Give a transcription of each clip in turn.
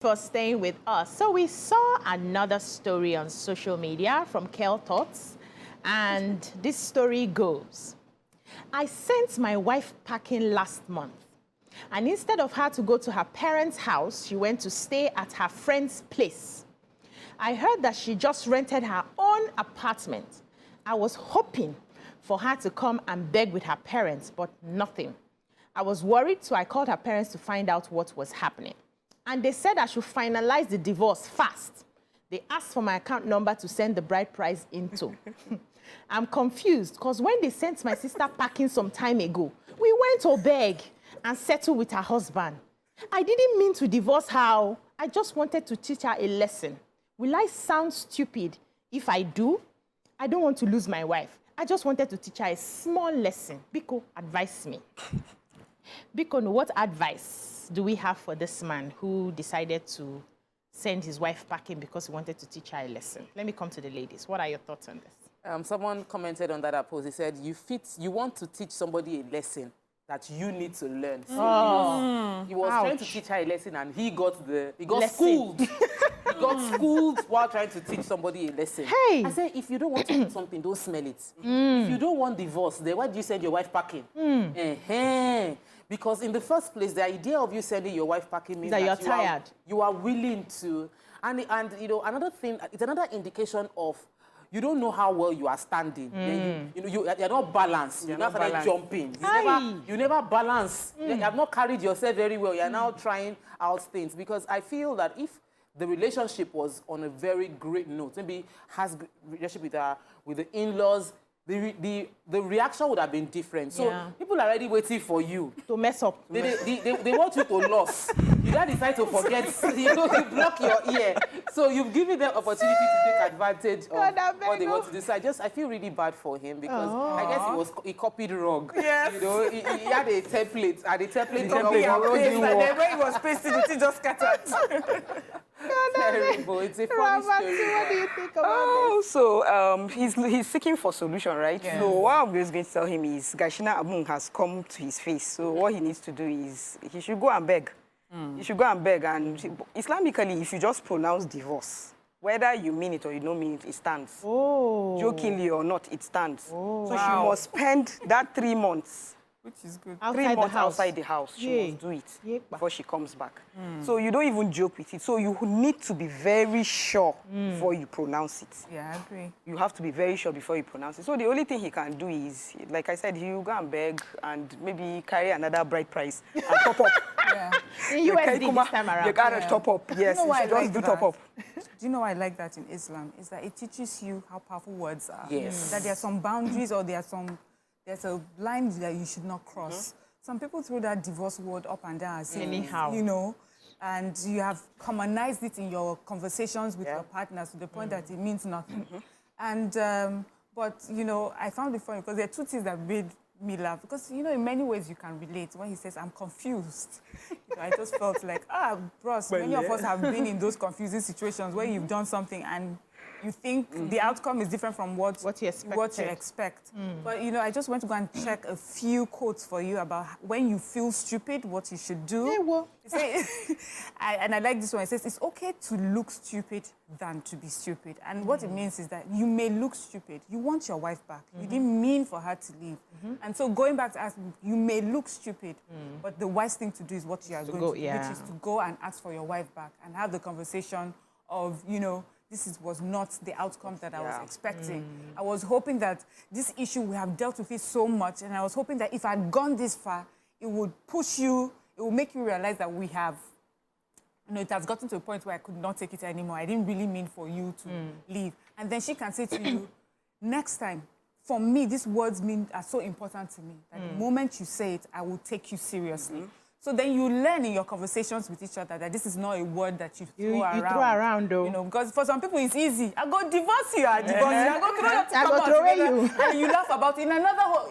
For staying with us. So we saw another story on social media from Kel Thoughts, and this story goes: I sent my wife packing last month, and instead of her to go to her parents' house, she went to stay at her friend's place. I heard that she just rented her own apartment. I was hoping for her to come and beg with her parents, but nothing. I was worried, so I called her parents to find out what was happening. And they said I should finalize the divorce fast. They asked for my account number to send the bride price into. I'm confused because when they sent my sister packing some time ago, we went to beg and settle with her husband. I didn't mean to divorce her. I just wanted to teach her a lesson. Will I sound stupid if I do? I don't want to lose my wife. I just wanted to teach her a small lesson. Biko, advise me. Biko, what advice do we have for this man who decided to send his wife packing because he wanted to teach her a lesson? Let me come to the ladies. What are your thoughts on this? Someone commented on that post. He said, you want to teach somebody a lesson that you need to learn. So he was trying to teach her a lesson, and he got schooled. He got schooled while trying to teach somebody a lesson. Hey! I said, if you don't want to do something, don't smell it. If you don't want divorce, then why do you send your wife packing? Because in the first place, the idea of you sending your wife packing means that you're tired. You are willing to. And you know, another thing, it's another indication of you don't know how well you are standing. You're not balanced. You're not started jumping. You never balance. You have not carried yourself very well. You're now trying out things. Because I feel that if the relationship was on a very great note, maybe has relationship with the in-laws, the reaction would have been different. So people are already waiting for you to mess up. They want you to lose. You don't decide to forget. You block your ear. So you've given them opportunity to take advantage of what they want to do. So I feel really bad for him because I guess he copied wrong. Yes. You know, he had a template, and the template and then when he was pasting it, he just scattered. Terrible. It's a funny story. What do you think about this? So he's seeking for solution, right? Yeah. So what I'm just going to tell him is Gashina Amun has come to his face. So what he needs to do is he should go and beg. He should go and beg. And Islamically, if you just pronounce divorce, whether you mean it or you don't mean it, it stands. Jokingly or not, it stands. So she must spend that 3 months. Which is good. Outside 3 months the house. outside the house. She must do it before she comes back. So you don't even joke with it. So you need to be very sure before you pronounce it. Yeah, I agree. You have to be very sure before you pronounce it. So the only thing he can do is, like I said, he'll go and beg and maybe carry another bride price and top up. In USD this time around. You gotta top up. Yes, You know why I just like do that? top up. Do you know why I like that in Islam? Is that it teaches you how powerful words are. Yes. That there are some boundaries or there's a line that you should not cross. Some people throw that divorce word up and down as anyhow, you know, and you have commonized it in your conversations with your partners to the point that it means nothing. And but you know, I found it funny because there are two things that made me laugh, because you know, in many ways you can relate. When he says I'm confused, you know, I just felt like bros, many of us have been in those confusing situations where you've done something and you think the outcome is different from what you expect. But, you know, I just went to go and check a few quotes for you about when you feel stupid, what you should do. And I like this one. It says, it's okay to look stupid than to be stupid. And what it means is that you may look stupid. You want your wife back. You didn't mean for her to leave. And so going back to ask, you may look stupid, but the wise thing to do is what you are going to do, which is to go and ask for your wife back and have the conversation of, you know, was not the outcome that I was expecting. I was hoping that this issue, we have dealt with it so much, and I was hoping that if I had gone this far, it would push you, it would make you realize that we have, you know, it has gotten to a point where I could not take it anymore. I didn't really mean for you to leave. And then she can say to you, next time, for me, these words are so important to me that the moment you say it, I will take you seriously. So then you learn in your conversations with each other that this is not a word that you throw around. You throw around, though. You know, because for some people it's easy. I go divorce you, I divorce you. I go throw you. And you laugh about it.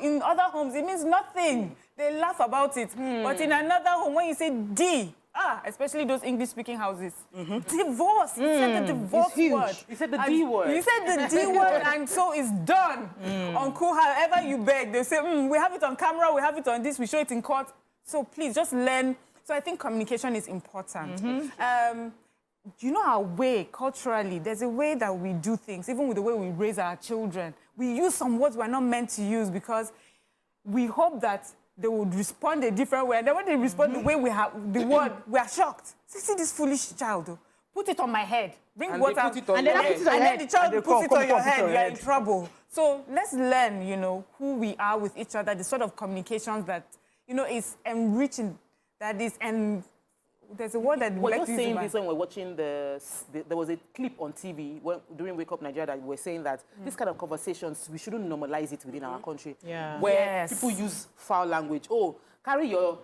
In other homes, it means nothing. They laugh about it. But in another home, when you say D, especially those English-speaking houses, divorce. You said the divorce word. You said the D word. You said the D word, and so it's done. Uncle, however you beg, they say, we have it on camera, we have it on this, we show it in court. So please just learn So I think communication is important. You know our way, culturally, there's a way that we do things, even with the way we raise our children. We use some words we're not meant to use because we hope that they would respond a different way. And then when they respond the way we have the word, we are shocked. See this foolish child, oh. Put it on my head. Bring And water. they put it on and your then, head. and then the child puts it on your head. your You're head. in trouble. So let's learn, you know, who we are with each other, the sort of communications that, you know, is enriching, that is, and there's a word that We're like just to use saying about- this when we're watching there was a clip on TV during Wake Up Nigeria that we're saying that this kind of conversations, we shouldn't normalize it within our country. Yeah. Where Yes. people use foul language. Oh, carry your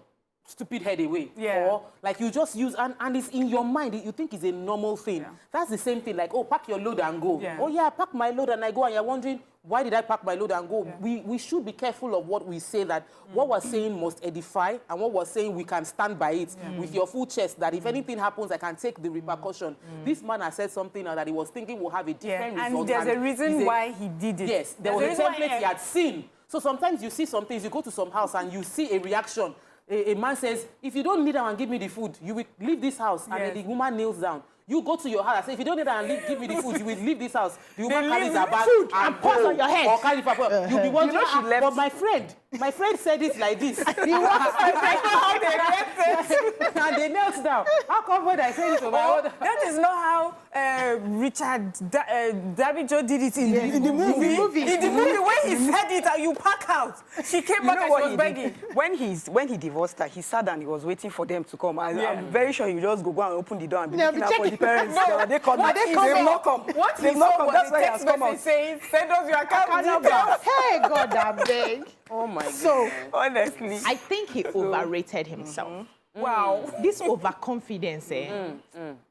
stupid head away. Yeah. Or like you just use, and it's in your mind, you think it's a normal thing. Yeah. That's the same thing, like, oh, pack your load and go. Yeah. Oh yeah, I pack my load and I go, and you're wondering, why did I pack my load and go? Yeah. We should be careful of what we say, that what we're saying must edify, and what we're saying we can stand by it with your full chest, that if anything happens, I can take the repercussion. This man has said something now that he was thinking will have a different result. And there's a reason why he did it. Yes, there There's was a reason why- template he had seen. So sometimes you see some things, you go to some house and you see a reaction. A man says, if you don't kneel down and give me the food, you will leave this house. And then Yes. the woman kneels down. You go to your house and say, if you don't kneel down and give me the food, you will leave this house. The woman carries her bag food and pours go, on your head. or carry paper. You'll be wondering, know she left- but my friend said it like this. I know how they reacted. And they knelt down. How come when I say it to my Oh, other? that is not how Richard Davijo did it in the movie. In the movie, when he said it, and you pack out. She came You back know and what she he was begging. did? When he divorced her, he sat down, he was waiting for them to come. Yeah. I'm very sure you just go and open the door and be Yeah, looking be out for checking. the parents. No, They come. what he They've saw- not come. What he They've not saw come. was That's a why he text has come message out. saying, send us your account Number. details. Hey, God, I beg. Oh my God. So, Honestly. I think he overrated himself. Wow. This overconfidence,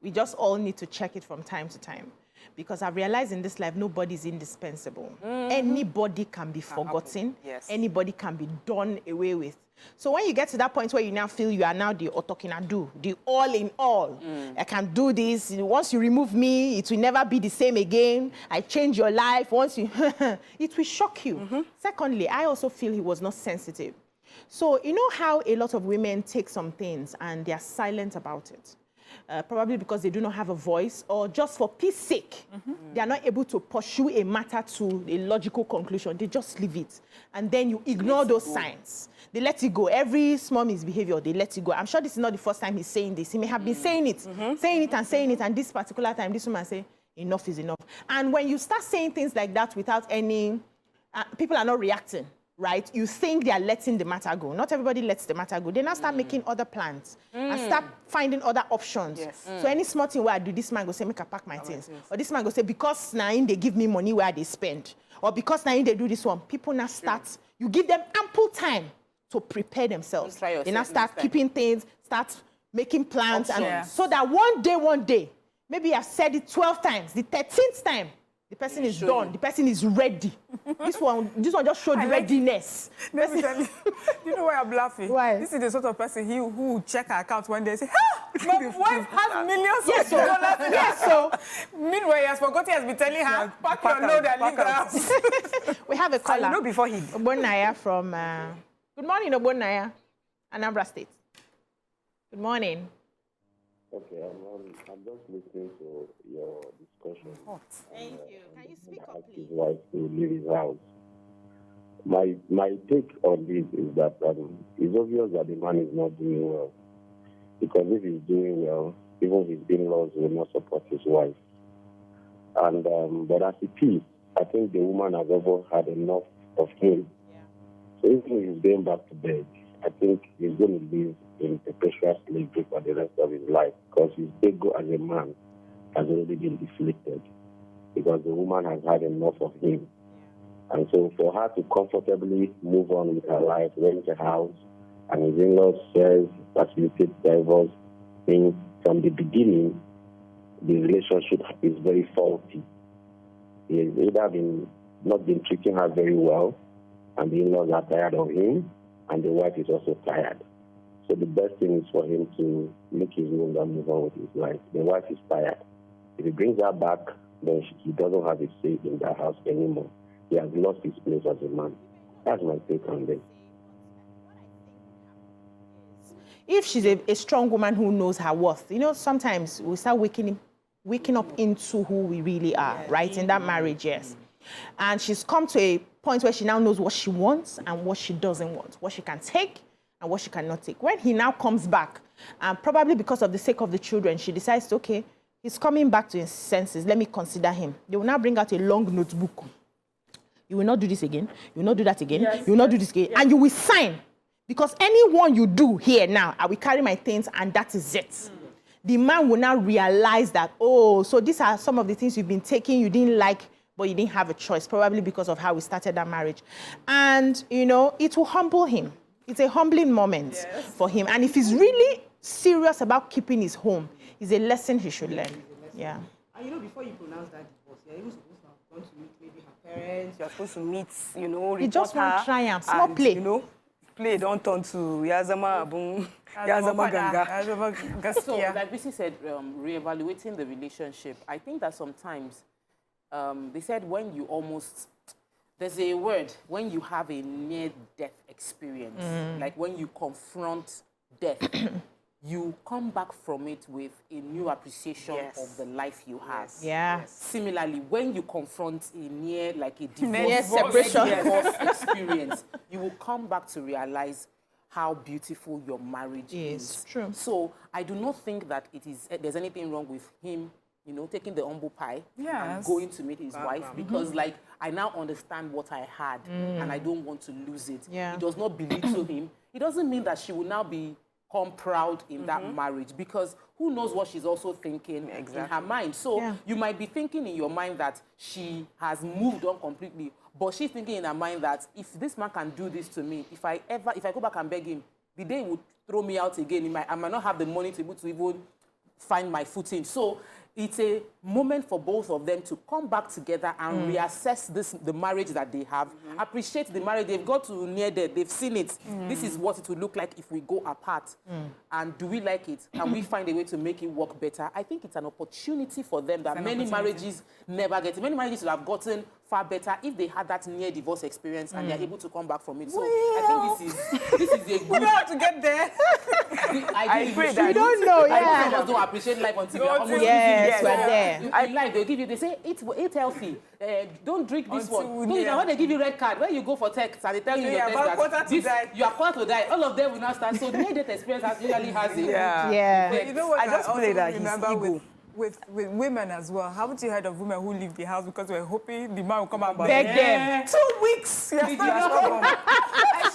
we just all need to check it from time to time. Because I've realized in this life, nobody's indispensable. Anybody can be forgotten. Yes. Anybody can be done away with. So when you get to that point where you now feel you are now the otokinadu, the all in all, I can do this. Once you remove me, it will never be the same again. I change your life. Once you, it will shock you. Secondly, I also feel he was not sensitive. So you know how a lot of women take some things and they are silent about it. Probably because they do not have a voice, or just for peace sake, they are not able to pursue a matter to a logical conclusion. They just leave it. And then you ignore those signs. They let it go. Every small misbehavior, they let it go. I'm sure this is not the first time he's saying this. He may have been saying it, and this particular time, this woman say, enough is enough. And when you start saying things like that without any, people are not reacting. Right? You think they are letting the matter go. Not everybody lets the matter go. They now start making other plans and start finding other options. Yes. So any small thing where I do, this man go say, make I pack my things. Or this man go say, because now they give me money where they spend. Or because now they do this one. People now start, you give them ample time to prepare themselves. Try yourself They now start next time. keeping things, start making plans. And Options. so that one day, maybe I've said it 12 times, the 13th time, the person is done. The person is ready. This one just showed the readiness. Let me tell you. You know why I'm laughing? Why? This is the sort of person who will check her account one day and say, ha! My wife has millions Yes, of so- dollars in yes, her so- account. Meanwleave, he has forgotten, he has been telling her, pack your pack out, load and leave pack the out. house. We have a And caller. you know before he... Obonaya from, good morning, Obonaya, Anambra State. Good morning. Okay, I'm just listening to your discussion. Thank you. Can you speak up, Ask his please? wife to leave his house. My take on this is that it's obvious that the man is not doing well. Because if he's doing well, even his in-laws will not support his wife. And but as it is, I think the woman has ever had enough of him. So even if he's going back to bed, I think he's going to live in perpetual slavery for the rest of his life, because his ego as a man has already been deflated, because the woman has had enough of him. And so for her to comfortably move on with her life, rent a house, and his in-laws says, facilitate divorce, means from the beginning, the relationship is very faulty. He has either not been treating her very well, and the in-laws are tired of him, and the wife is also tired. So the best thing is for him to make his move and move on with his life. The wife is tired. If he brings her back, then he doesn't have a say in that house anymore. He has lost his place as a man. That's my take on this. If she's a strong woman who knows her worth, you know, sometimes we start waking up into who we really are, right? In that marriage, yes. And she's come to a point where she now knows what she wants and what she doesn't want, what she can take and what she cannot take. When he now comes back, and probably because of the sake of the children, she decides, okay, he's coming back to his senses. Let me consider him. They will now bring out a long notebook. You will not do this again. You will not do that again. You will not do this again. And you will sign. Because anyone you do here now, I will carry my things and that is it. The man will now realize that, oh, so these are some of the things you've been taking, you didn't like, but you didn't have a choice, probably because of how we started that marriage. And, you know, it will humble him. It's a humbling moment for him. And if he's really serious about keeping his home, it's a lesson he should learn. Yeah. And you know, before you pronounce that divorce, you're even supposed to have gone to meet maybe her parents, you're supposed to meet, you know, He just want triumph, small play. You know, play don't turn to Yazama Abung, Yazama Ganga. So, like Bisi said, reevaluating the relationship. I think that sometimes they said when you almost, there's a word, when you have a near-death experience, like when you confront death, you come back from it with a new appreciation of the life you have. Yeah. Similarly, when you confront a near, like a Near divorce, separation. experience, you will come back to realize how beautiful your marriage is. True. So I do not think that there's anything wrong with him, you know, taking the humble pie and going to meet his wife, because like I now understand what I had and I don't want to lose it. Yeah. It does not belittle him. It doesn't mean that she will now become proud in that marriage, because who knows what she's also thinking in her mind. So you might be thinking in your mind that she has moved on completely, but she's thinking in her mind that if this man can do this to me, if I go back and beg him, the day he would throw me out again, I might not have the money to be able to even find my footing. So it's a moment for both of them to come back together and reassess the marriage that they have, appreciate the marriage. They've got to near death, they've seen it. This is what it will look like if we go apart. And do we like it? Can we find a way to make it work better? I think it's an opportunity for them that many marriages never get. Many marriages would have gotten far better if they had that near divorce experience and they're able to come back from it. So I think this is a good... We don't have to get there. I pray that we don't know, I think don't appreciate life until you're almost yes, we're there. In life, they say, eat healthy. Don't drink this one. When they give you red card, when you go for text and they tell you your test that you are quarter to die, all of them will not start. So the near-death experience usually has a Yeah. You know what I just pray that remember his ego. with women as well. Haven't you heard of women who leave the house because we're hoping the man will come and Beg them. 2 weeks. And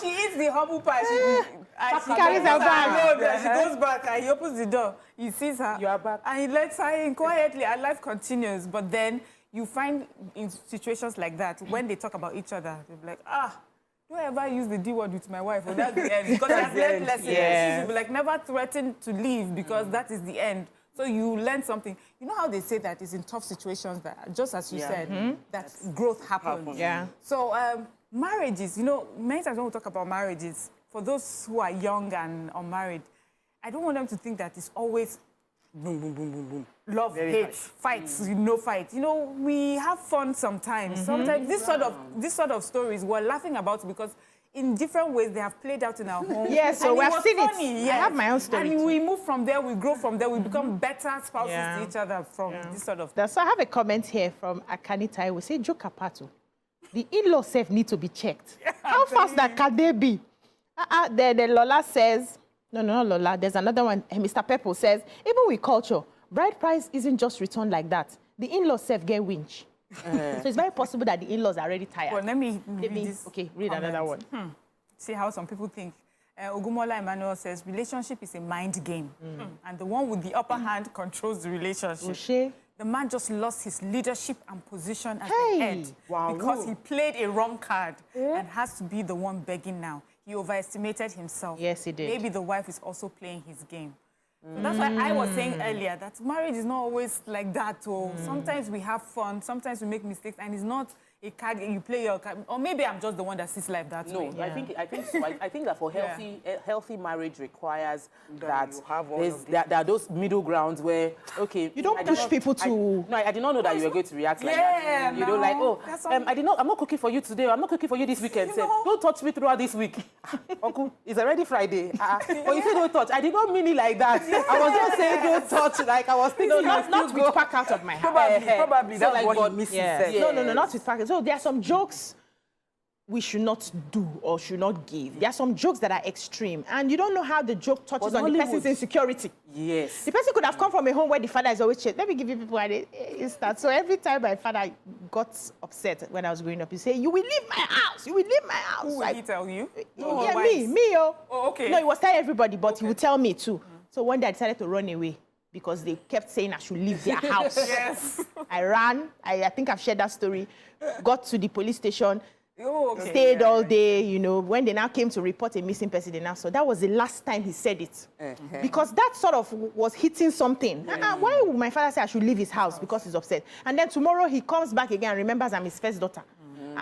she eats the humble pie. She carries her bag. And she goes back and he opens the door. He sees her. You are back. And he lets her in quietly and life continues. But then you find in situations like that, when they talk about each other, they'll be like, don't ever use the D word with my wife. Or that's the end. Because I've learned lessons. She will be like, never threaten to leave because that is the end. So you learn something. You know how they say that it's in tough situations that, just as you said, that growth happens. Yeah. So marriages, you know, many times when we talk about marriages, for those who are young and unmarried, I don't want them to think that it's always Boom, boom, boom, boom, boom. love, hate, fights, no fight. You know, we have fun sometimes. Sometimes this sort of stories we're laughing about because in different ways they have played out in our home. Yes, so we've seen funny, it. Yes. I have my own story. And we move from there, we grow from there, we become better spouses to each other from this sort of... So I have a comment here from Akani Tai. We say, joke apart, the in-law self need to be checked. How fast that can they be? The Lola says, no, not Lola, there's another one, Mr. Pepple says, even with culture, bride price isn't just returned like that. The in-law self get winch. So it's very possible that the in-laws are already tired. Well, let me read this. Okay, read another one. See how some people think. Ogumola Emmanuel says, relationship is a mind game. And the one with the upper hand controls the relationship. Ushe. The man just lost his leadership and position as the head because he played a wrong card and has to be the one begging now. He overestimated himself. Yes, he did. Maybe the wife is also playing his game. So that's why I was saying earlier that marriage is not always like that. Sometimes we have fun, sometimes we make mistakes, and it's not a card game, you play your card, or maybe I'm just the one that sees life that way. No, I think so. I think that for healthy marriage requires that you have all of there are those middle grounds where You don't push people to. I did not know that you were going to react like that. You know, like, I'm not cooking for you today. I'm not cooking for you this weekend. Say, don't touch me throughout this week. Uncle, it's already Friday. But you say don't touch. I did not mean it like that. I was just saying don't touch. Like I was thinking, not with pack out of my house. Probably that's what he misses. No, not with pack. So there are some jokes we should not do or should not give. There are some jokes that are extreme, and you don't know how the joke touches on the person's insecurity. Yes. The person could have come from a home where the father is always cheating. Let me give you people an instance. So every time my father got upset when I was growing up, he said, "You will leave my house. You will leave my house." Who will he tell you? Yeah, me. Oh, okay. No, he was telling everybody, but he would tell me too. So one day I decided to run away because they kept saying I should leave their house. Yes. I ran. I think I've shared that story. Got to the police station. Oh, okay. Stayed all day, you know. When they now came to report a missing person, they now saw that was the last time he said it. Because that sort of was hitting something. Why would my father say I should leave his house because he's upset? And then tomorrow he comes back again and remembers I'm his first daughter.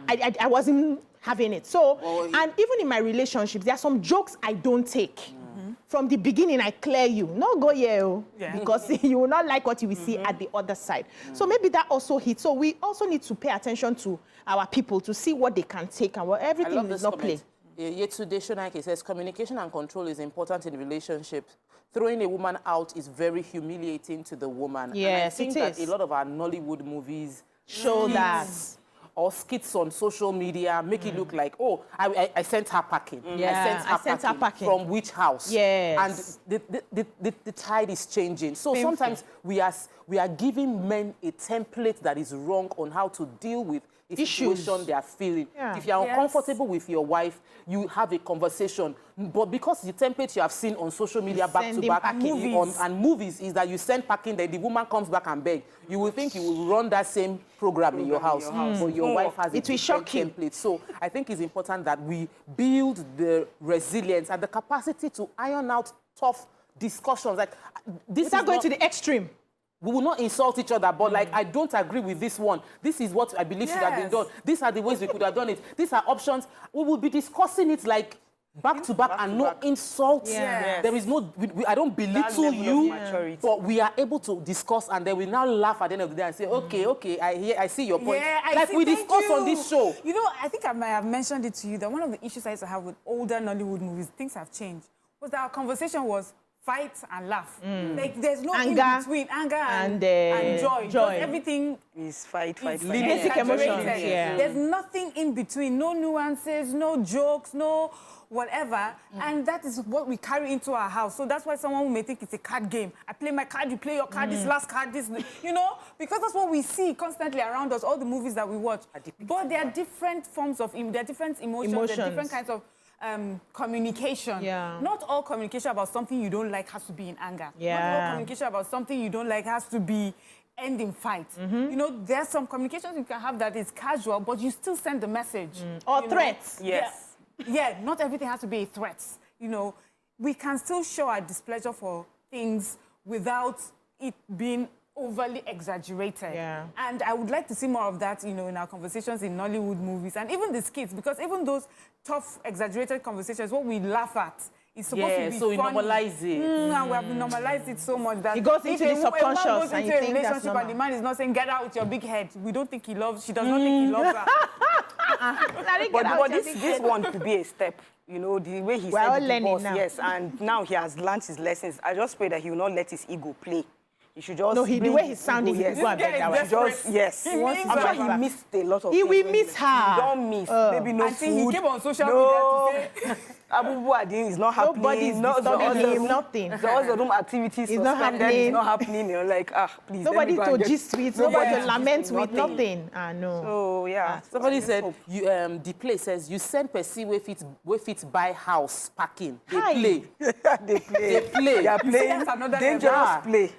I wasn't having it. So, and even in my relationships, there are some jokes I don't take. From the beginning, I clear you. Not go here, because you will not like what you will see at the other side. So maybe that also hits. So we also need to pay attention to our people to see what they can take and what everything is not play. Yetunde Shonaike says communication and control is important in relationships. Throwing a woman out is very humiliating to the woman. Yes, and I think that a lot of our Nollywood movies show that. Or skits on social media make it look like, oh, I sent her packing. I sent her packing. From which house? Yes. And the tide is changing. So sometimes we are giving men a template that is wrong on how to deal with a situation they are feeling. If you are uncomfortable with your wife, you have a conversation. But because the template you have seen on social media back to back and movies is that you send packing, then the woman comes back and beg. You will think you will run that same program in your house, but your wife has a different template. So I think it's important that we build the resilience and the capacity to iron out tough discussions. Like this Without going to the extreme. We will not insult each other, but like, I don't agree with this one. This is what I believe should have been done. These are the ways we could have done it. These are options. We will be discussing it like back to back and no insults. There is no, I don't belittle you, but we are able to discuss and then we now laugh at the end of the day and say, okay, I see your point. Like we discuss on this show. You know, I think I might have mentioned it to you that one of the issues I used to have with older Nollywood movies, things have changed, was that our conversation was fight and laugh. Like there's no in between anger and joy. Just everything is fight. Basic emotions. There's nothing in between. No nuances, no jokes, no whatever. And that is what we carry into our house. So that's why someone may think it's a card game. I play my card, you play your card, this last card, this, you know, because that's what we see constantly around us, all the movies that we watch. But there are different forms of, there are different emotions. There are different kinds of communication. Not all communication about something you don't like has to be in anger. Not all communication about something you don't like has to be end in fight. You know, there's some communications you can have that is casual, but you still send the message. Or threats. Yeah, not everything has to be a threat. You know, we can still show our displeasure for things without it being overly exaggerated. And I would like to see more of that, you know, in our conversations in Nollywood movies and even the skits, because even those tough, exaggerated conversations, what we laugh at is supposed to be so we funny. normalize it. And we have normalized it so much that it goes into the subconscious goes and into you a think relationship that's normal. and the man is not saying, get out with your big head. We don't think he loves, she does not think he loves her. But this one could be a step. You know, the way he said the divorce, and now he has learned his lessons. I just pray that he will not let his ego play. He should just... No, the way he's sounding, He missed a lot of things. He will You miss her. don't miss. Maybe no food. He came on social media to say... Abubu Adin is not happening. Nobody is disturbing him, nothing. The room activities it's not happening. It's not happening. You're like, please. Nobody to gist with, nobody to lament with, nothing. No. So, yeah. Somebody said, the play says, you send Percy with it buy house packing. They play. They play. They are playing dangerous play.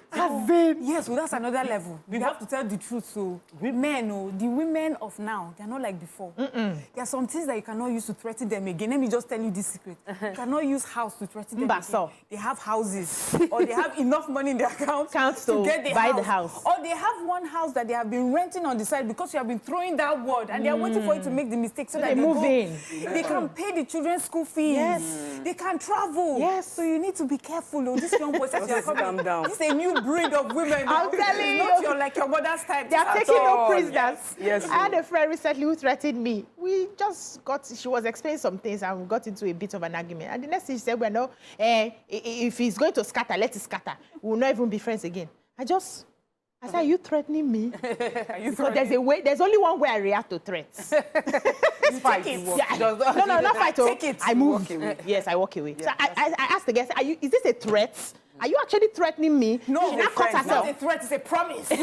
Yes, well, that's another level. You have to tell the truth. So, the women of now, they're not like before. There are some things that you cannot use to threaten them again. Let me just tell you this secret. You cannot use house to threaten them. Mbaso. They have houses, or they have enough money in their account to get the buy house. the house. Or they have one house that they have been renting on the side because you have been throwing that word, and they are waiting for you to make the mistake so that they move in. They can pay the children's school fees. Yes. They can travel. Yes. So you need to be careful. Oh, this young boy says you're Calm coming. down. This is a new breed of women. I'm telling you. Not like your mother's type. They are taking no prisoners. Yes. I had a friend recently who threatened me. She was explaining some things and we got into a bit of an argument. And the next thing she said, well, no, if he's going to scatter, let it scatter. We will not even be friends again. I said, are you threatening me? Because there's only one way I react to threats. Fight. No, not fight. Take it. I move. Yes, I walk away. So I asked the guest, is this a threat? Are you actually threatening me? No, she not cut it's not herself. a threat, it's a promise. We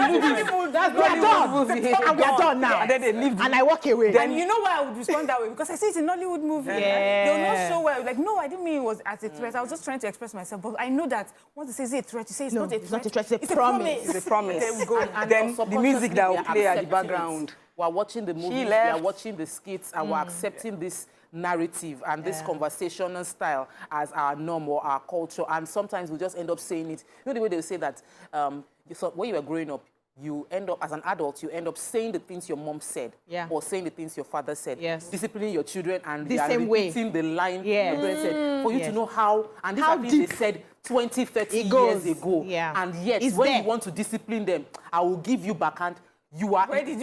are done. And we are done now. And then they leave. And I walk away. And you know why I would respond that way? Because I see it's a Nollywood movie. Yeah. They'll not show where, like, no, I didn't mean it was as a threat. I was just trying to express myself. But I know that once they say it's a threat, you say it's not a threat. It's not a threat, it's a promise. It's a promise. There we go. And then the music that will play at the background. We're watching the movies, we are watching the skits, and we're accepting this narrative and this conversational style as our norm or our culture. And sometimes we just end up saying it. You know the way they say that when you were growing up, you end up, as an adult, you end up saying the things your mom said or saying the things your father said. Yes. Disciplining your children and The they are same way. repeating the line your parents said. For you to know how, and these How are things deep they said 20, 30 it goes. years ago. Yeah. And yet, It's when there. you want to discipline them, I will give you backhand. Where did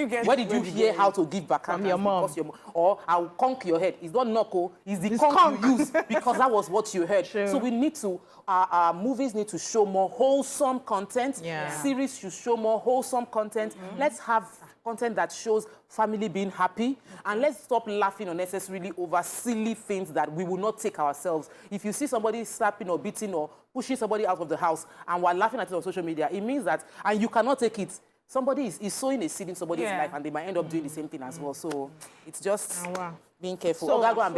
you hear how to give backhand? From your mom. Or I'll conk your head. It's not knuckle, it's the It's conk conk. you use because that was what you heard. True. So we need to, our movies need to show more wholesome content. Yeah. Series should show more wholesome content. Let's have content that shows family being happy. And let's stop laughing unnecessarily over silly things that we will not take ourselves. If you see somebody slapping or beating or pushing somebody out of the house and we're laughing at it on social media, it means that, and you cannot take it. Somebody is sowing a seed in somebody's life and they might end up doing the same thing as well. So it's just being careful. So- Oga, go and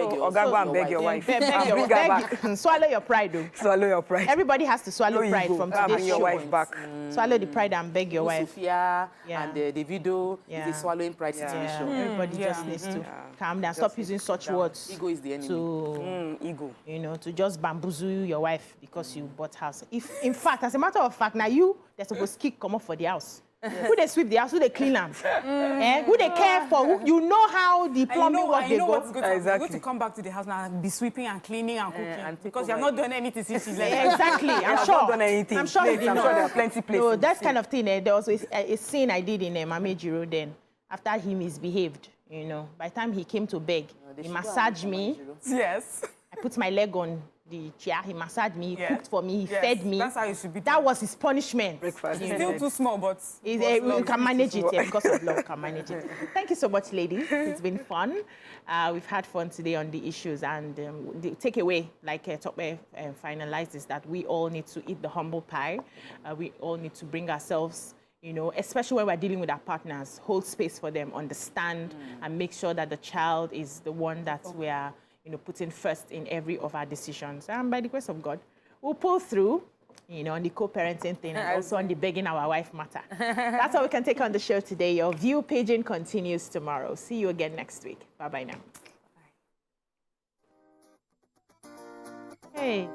beg your wife. Beg your swallow your pride, though. Swallow your pride. Everybody has to swallow No pride ego. from Bring today's your show. wife back. Swallow the pride and beg your wife. Sophia Yeah. and Davido Yeah. is a swallowing pride Yeah. situation. Everybody just needs to calm down. Stop using such words Ego is the enemy. to, Ego. to just bamboozle your wife because you bought house. If, in fact, as a matter of fact, now they're supposed to kick come up for the house. Who they sweep the house, who they clean them, who they care for, you know how the plumbing work they go. What's good. Exactly. You're going to come back to the house now and be sweeping and cleaning and cooking and take because you have over. not done anything since she's left. Exactly, I'm I've sure. not done anything. I'm sure he did I'm not. sure there are plenty places. No, that kind of thing. There was a scene I did in Mamejiro then. After he misbehaved, by the time he came to beg, he massaged me. Yes. I put my leg on the chair. He massaged me. He cooked for me. He Yes, fed me. that's how it should be That done. was his punishment. Breakfast. It's still too small, but We can manage it because of love. We can manage it. Thank you so much, ladies. It's been fun. We've had fun today on the issues, and the takeaway, like Tokwe finalized, is that we all need to eat the humble pie. We all need to bring ourselves, especially when we're dealing with our partners, hold space for them, understand, and make sure that the child is the one that we are, putting first in every of our decisions. And by the grace of God, we'll pull through. On the co-parenting thing, and also on the begging our wife matter. That's all we can take on the show today. Your View Paging continues tomorrow. See you again next week. Bye-bye now. Hey.